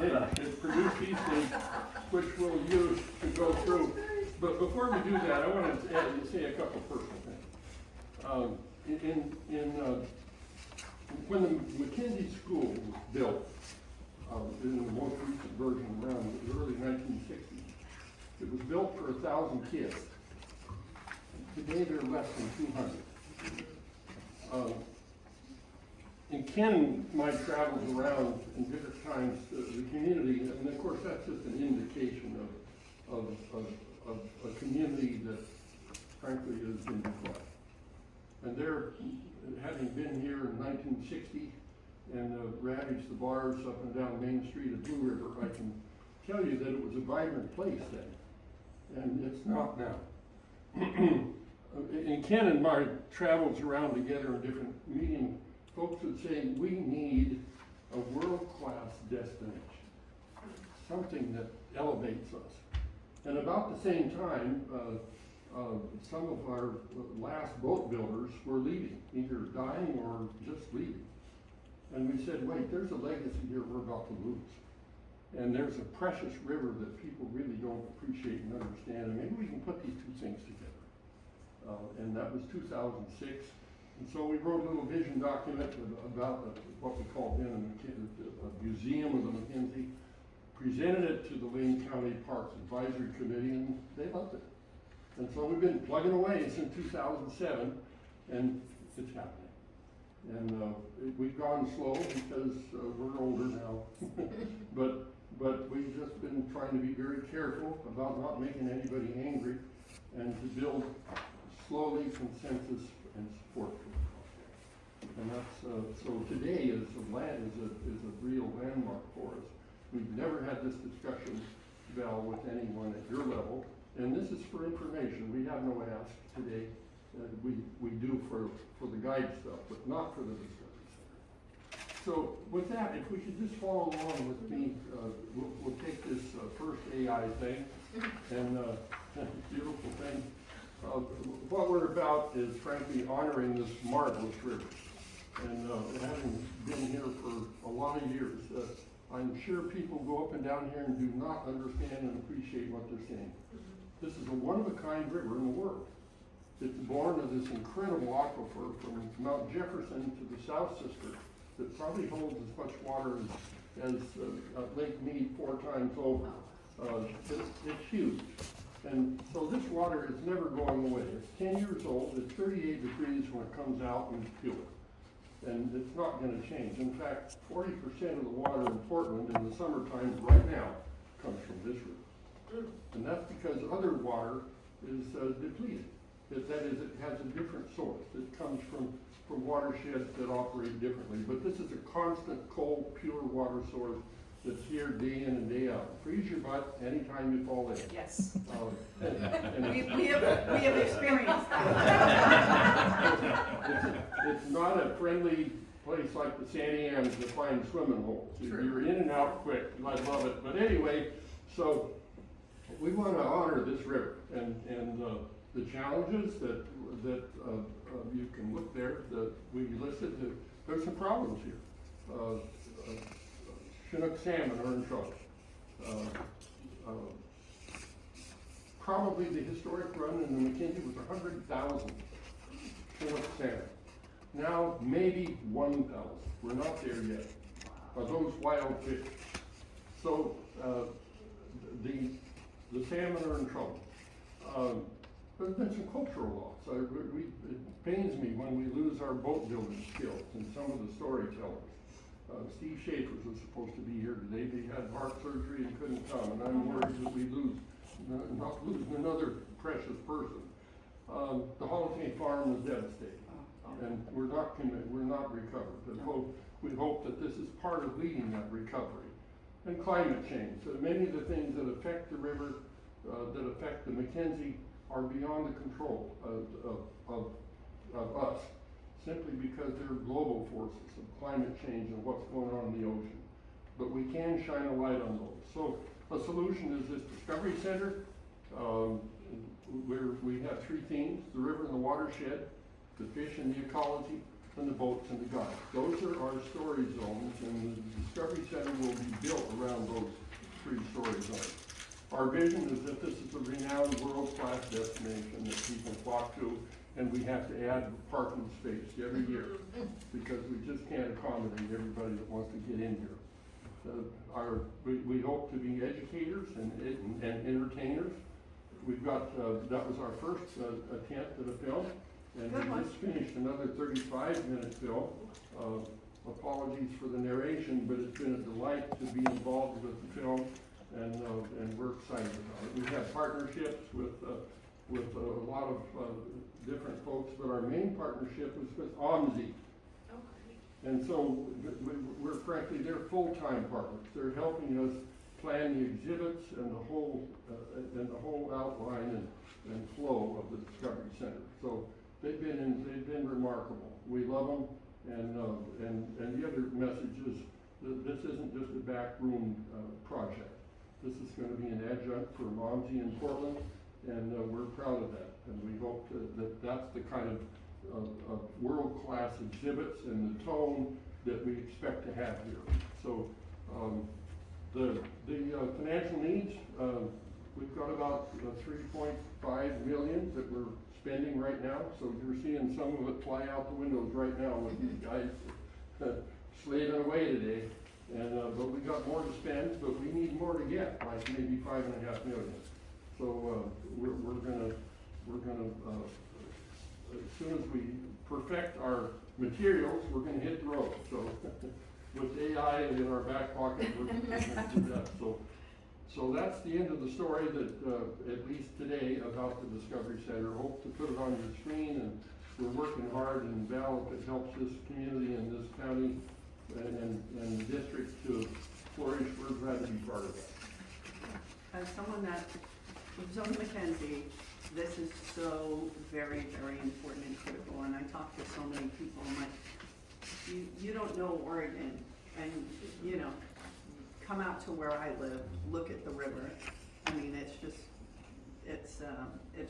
It produced these things, which we'll use to go through. But before we do that, I want to say a couple personal things. When the Mrdc school was built, in the most recent version around the early 1960s, it was built for 1,000 kids. Today there are less than 200. And Ken, my travels around in different times, the community, and of course that's just an indication of a community that frankly has been declined. And they're, having been here in 1960 and ravaged the bars up and down Main Street of Blue River, I can tell you that it was a vibrant place then, and it's not now. And Ken and my travels around together in different meetings, folks would say, we need a world-class destination, something that elevates us. And about the same time, some of our last boat builders were leaving, either dying or just leaving. And we said, wait, there's a legacy here we're about to lose. And there's a precious river that people really don't appreciate and understand, and maybe we can put these two things together. And that was 2006. And so we wrote a little vision document about what we called then a museum of the Mrdc, presented it to the Wayne County Parks Advisory Committee, and they loved it. And so we've been plugging away since 2007, and it's happening. And we've gone slow because we're older now, but we've just been trying to be very careful about not making anybody angry, and to build slowly consensus and support for the project. And that's so today is a real landmark for us. We've never had this discussion, Val, with anyone at your level, and this is for information. We have no ask today. We do for the guide stuff, but not for the Discovery Center. So with that, if we could just follow along with me, we'll take this first AI thing, and beautiful thing. What we're about is frankly honoring this marvelous river. And having been here for a lot of years, I'm sure people go up and down here and do not understand and appreciate what they're saying. This is a one-of-a-kind river in the world. It's born of this incredible aquifer from Mount Jefferson to the South Sister that probably holds as much water as Lake Mead 4 times over. It's huge. And so this water is never going away. It's 10 years old, it's 38 degrees when it comes out and you feel it. And it's not going to change. In fact, 40% of the water in Portland in the summertime right now comes from this river. And that's because other water is depleted. That is, it has a different source. It comes from watersheds that operate differently. But this is a constant, cold, pure water source that's here day in and day out. Freeze your butt anytime you fall in. Yes. And we have experienced that. it's not a friendly place like the Sandy Ann's to find swimming holes. True. You're in and out quick, and I love it. But anyway, so we want to honor this river and the challenges that you can look there that we listed. There's some problems here. Chinook salmon are in trouble. Probably the historic run in the McKinsey was 100,000 Chinook salmon. Now maybe 1,000. We're not there yet. Are those wild fish? So the salmon are in trouble. There's been some cultural loss. It pains me when we lose our boat building skills and some of the storytellers. Steve Schaefer was supposed to be here today, but he had heart surgery and couldn't come, and I'm worried that we not losing another precious person. The Holiday Farm was devastated, and we're not recovered. We hope that this is part of leading that recovery. And climate change. So many of the things that affect the river, that affect the McKinsey, are beyond the control of us, simply because they're global forces of climate change and what's going on in the ocean. But we can shine a light on those. So a solution is this Discovery Center, where we have 3 themes: the river and the watershed, the fish and the ecology, and the boats and the guides. Those are our storage zones, and the Discovery Center will be built around those 3 storage zones. Our vision is that this is a renowned world-class destination that people flock to, and we have to add parking space every year because we just can't accommodate everybody that wants to get in here. We hope to be educators and entertainers. We've got, that was our first attempt at a film, and we just finished another 35-minute film. Apologies for the narration, but it's been a delight to be involved with the film, and we're excited about it. We have partnerships with a lot of different folks, but our main partnership is with OMSI. And so we're frankly, they're full-time partners. They're helping us plan the exhibits and the whole outline and flow of the Discovery Center. So they've been remarkable. We love them, and the other message is that this isn't just a backroom project. This is going to be an adjunct for OMSI in Portland, and we're proud of that. And we hope that that's the kind of world-class exhibits and the tone that we expect to have here. So the financial needs, we've got about 3.5 million that we're spending right now. So you're seeing some of it fly out the windows right now with these guys slaving away today. And but we got more to spend, but we need more to get, like maybe 5.5 million. So we're gonna as soon as we perfect our materials, we're gonna hit the road. So with AI in our back pocket, we're gonna do that. So that's the end of the story that at least today about the Discovery Center. Hope to put it on your screen, and we're working hard, and Val, if it helps this community and this county and district to flourish, we're glad to be part of that. As someone that lives on Mackenzie, this is so very, very important and critical, and I talk to so many people, I'm like, you don't know Oregon, and you know, come out to where I live, look at the river. I mean, it's just, it's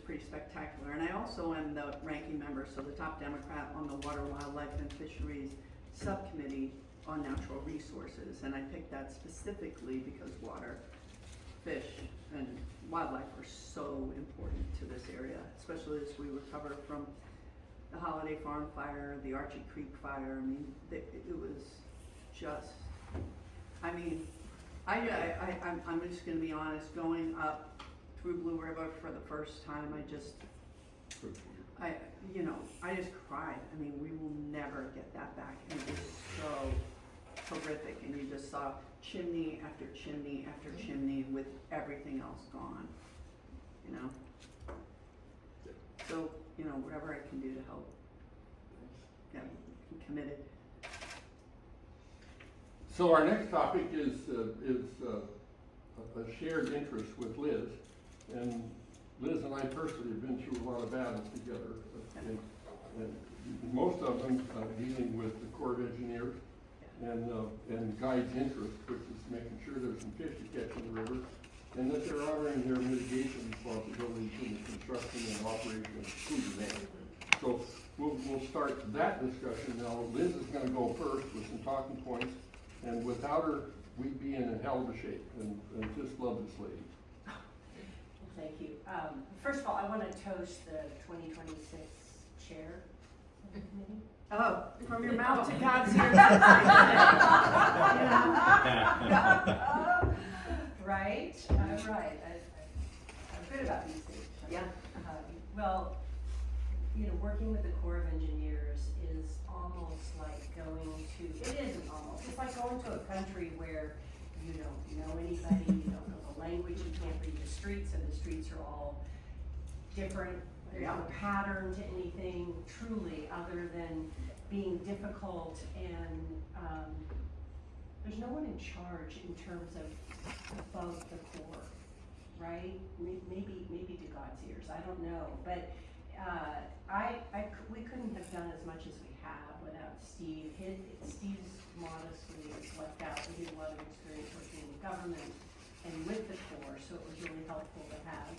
pretty spectacular. And I also am the ranking member, so the top Democrat on the Water, Wildlife, and Fisheries Subcommittee on Natural Resources, and I picked that specifically because water, fish, and wildlife are so important to this area, especially as we recover from the Holiday Farm fire, the Archie Creek fire. I mean, it was just, I mean, I'm just gonna be honest, going up through Blue River for the first time, I just cried. I mean, we will never get that back, and it was so horrific, and you just saw chimney after chimney after chimney with everything else gone, you know? So, you know, whatever I can do to help. Yeah, I'm committed. So our next topic is a shared interest with Liz, and Liz and I personally have been through a lot of battles together, and most of them dealing with the Corps of Engineers and Guide's interest, which is making sure there's some fish to catch in the river, and that they're honoring their mitigation responsibilities in the construction and operation of the cruise dam. So we'll start that discussion now. Liz is going to go first with some talking points, and without her, we'd be in a hell of a shape, and just love this lady. Thank you. First of all, I want to toast the 2026 chair of the committee. Oh, from your mouth to God's ears. Right? Right. I'm good about these things. Yeah. Well, you know, working with the Corps of Engineers is almost like it isn't almost, it's like going to a country where you don't know anybody, you don't know the language, you can't read the streets, and the streets are all different. There's no pattern to anything truly other than being difficult, and there's no one in charge in terms of above the Corps, right? Maybe to God's ears, I don't know, but we couldn't have done as much as we have without Steve. Steve's modestly left out. He had a lot of experience working in government and with the Corps, so it was really helpful to have a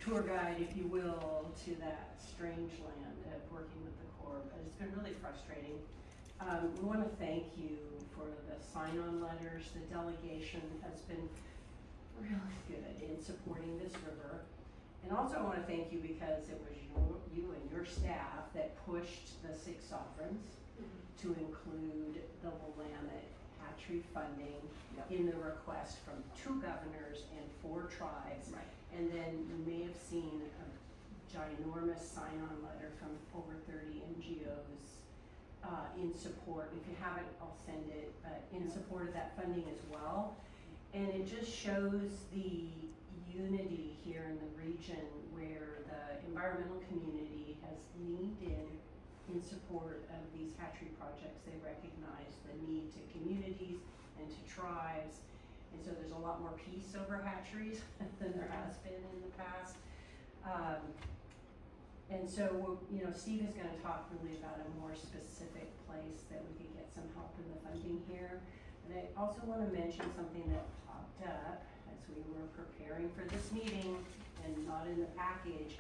tour guide, if you will, to that strange land of working with the Corps, but it's been really frustrating. We want to thank you for the sign-on letters. The delegation has been really good in supporting this river. And also I want to thank you because it was you and your staff that pushed the Six Sovereigns to include the Willamette hatchery funding in the request from 2 governors and 4 tribes. Right. And then you may have seen a ginormous sign-on letter from over 30 NGOs in support. If you haven't, I'll send it, but in support of that funding as well. And it just shows the unity here in the region where the environmental community has leaned in support of these hatchery projects. They recognize the need to communities and to tribes. And so there's a lot more peace over hatcheries than there has been in the past. And so, you know, Steve is going to talk really about a more specific place that we could get some help in the funding here. And I also want to mention something that popped up as we were preparing for this meeting and not in the package.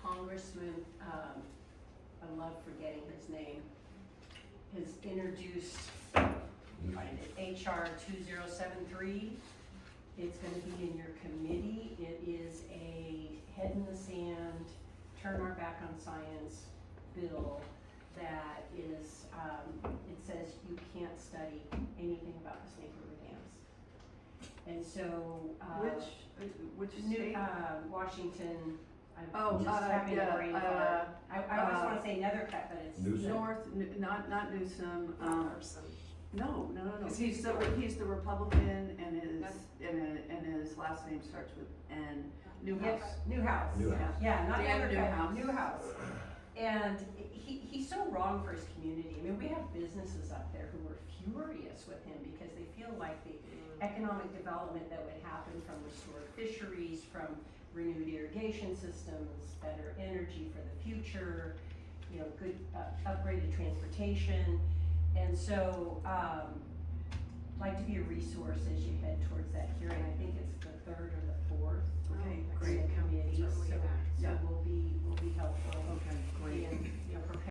Congressman, I love forgetting his name, has introduced HR 2073. It's going to be in your committee. It is a head in the sand, turn our back on science bill that is, it says you can't study anything about the Snake River dams. And so, Which New, state? Washington, Oh, I'm just having a brain fart. I always wanna say Nethercutt, but it's. Newsom. Not Newsom, Person. no. 'Cause He's the Republican and his last name starts with N. Newhouse. Newhouse. Newhouse. Yeah, not Dan Nethercutt, Newhouse. Newhouse. And he's so wrong for his community. I mean, we have businesses up there who are furious with him because they feel like the economic development that would happen from restored fisheries, from renewed irrigation systems, better energy for the future, you know, good upgraded transportation. And so, like to be a resource as you head towards that hearing. I think it's the